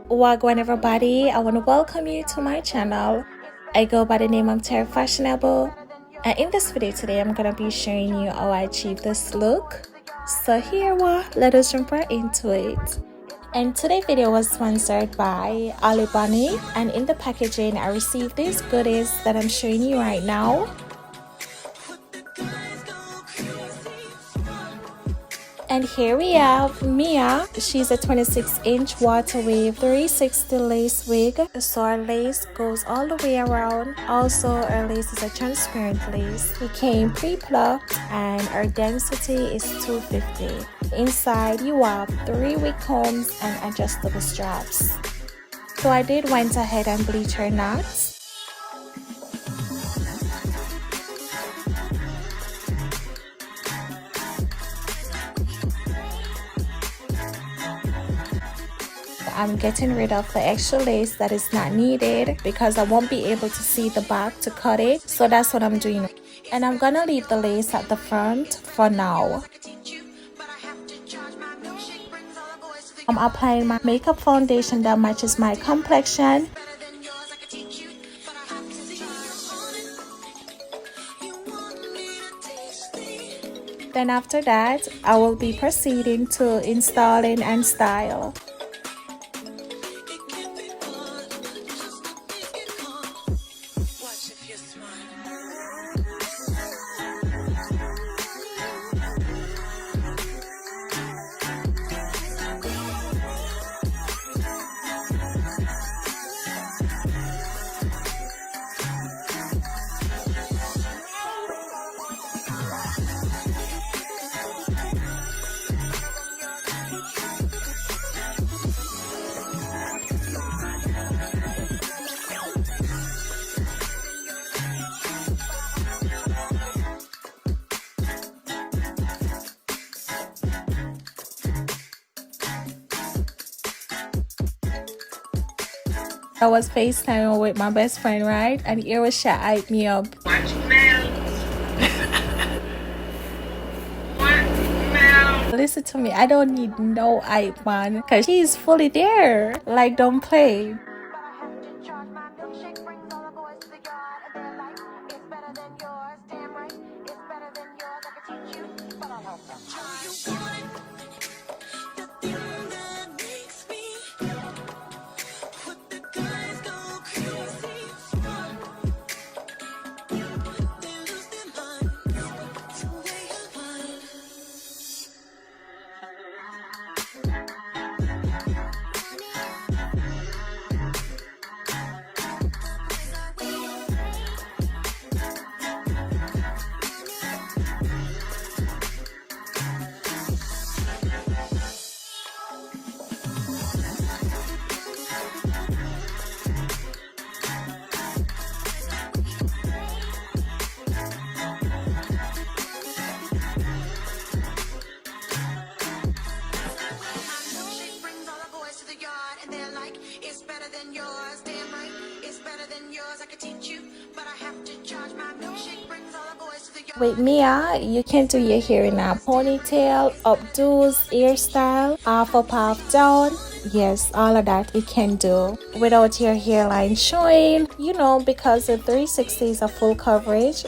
Wagwan everybody, I want to welcome you to my channel. I go by the name of ᴄᴏᴅᴇ, and in this video today I'm going to be showing you how I achieved this look. So here let us jump right into it. And today's video was sponsored by Alibonnie, and in the packaging I received these goodies that I'm showing you right now. And here we have Mia. She's a 26-inch water wave 360 lace wig. So our lace goes all the way around. Also, our lace is a transparent lace. It came pre-plucked and our density is 250. Inside, you have 3 wig combs and adjustable straps. So I went ahead and bleach her knots. I'm getting rid of the extra lace that is not needed because I won't be able to see the back to cut it. So that's what I'm doing. And I'm gonna leave the lace at the front for now. I'm applying my makeup foundation that matches my complexion. Then after that, I will be proceeding to installing and style. I was FaceTiming with my best friend, right? And here was she hyped me up. Listen to me, I don't need no hype, man, because she's fully there. Like, don't play. With Mia, you can do your hair in a ponytail, updos, hairstyle, half up, half down. Yes, all of that it can do without your hairline showing, you know, because the 360 is a full coverage.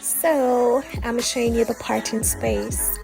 So I'm showing you the parting space.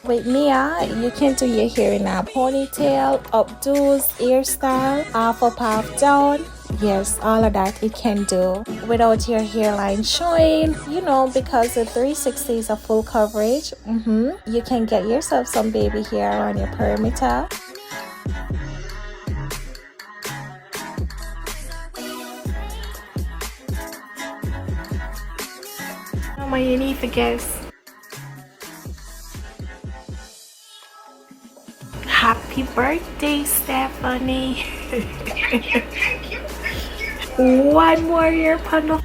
With Mia, you can do your hair in a ponytail, updos, hairstyle, half up, half down. Yes, all of that it can do without your hairline showing, you know, because the 360 is a full coverage. You can get yourself some baby hair on your perimeter. Oh, you need to guess. Happy birthday, Stephanie. One more year, Pano.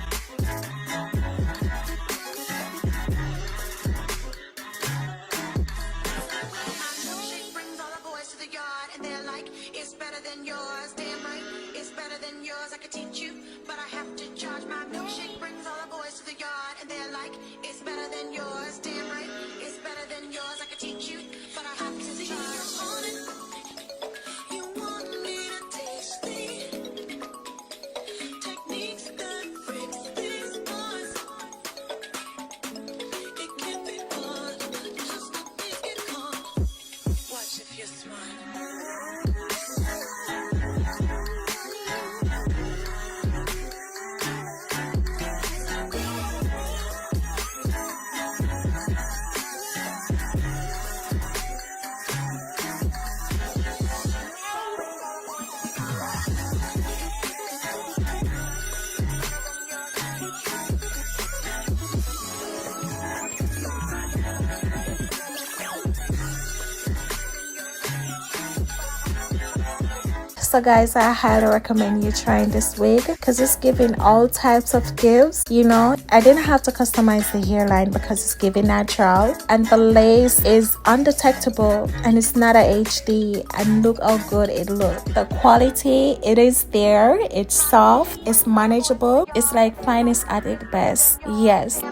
So guys, I highly recommend you trying this wig because it's giving all types of gives, you know. I didn't have to customize the hairline because it's giving natural, and the lace is undetectable and it's not a HD, and look how good it looks. The quality, it is there, it's soft, it's manageable, it's like finest at its best. Yes.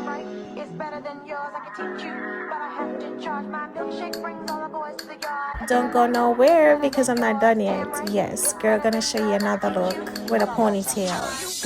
Don't go nowhere because I'm not done yet. Yes, girl, gonna show you another look with a ponytail.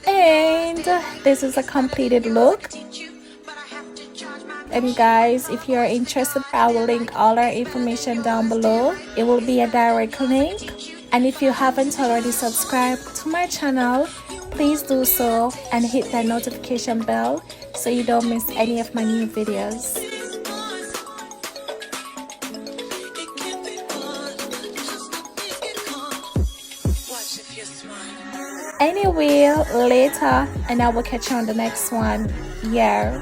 And this is a completed look. And guys, if you're interested, I will link all our information down below. It will be a direct link. And if you haven't already subscribed to my channel, please do so and hit that notification bell so you don't miss any of my new videos. Anyway, later, and I will catch you on the next one. Yeah.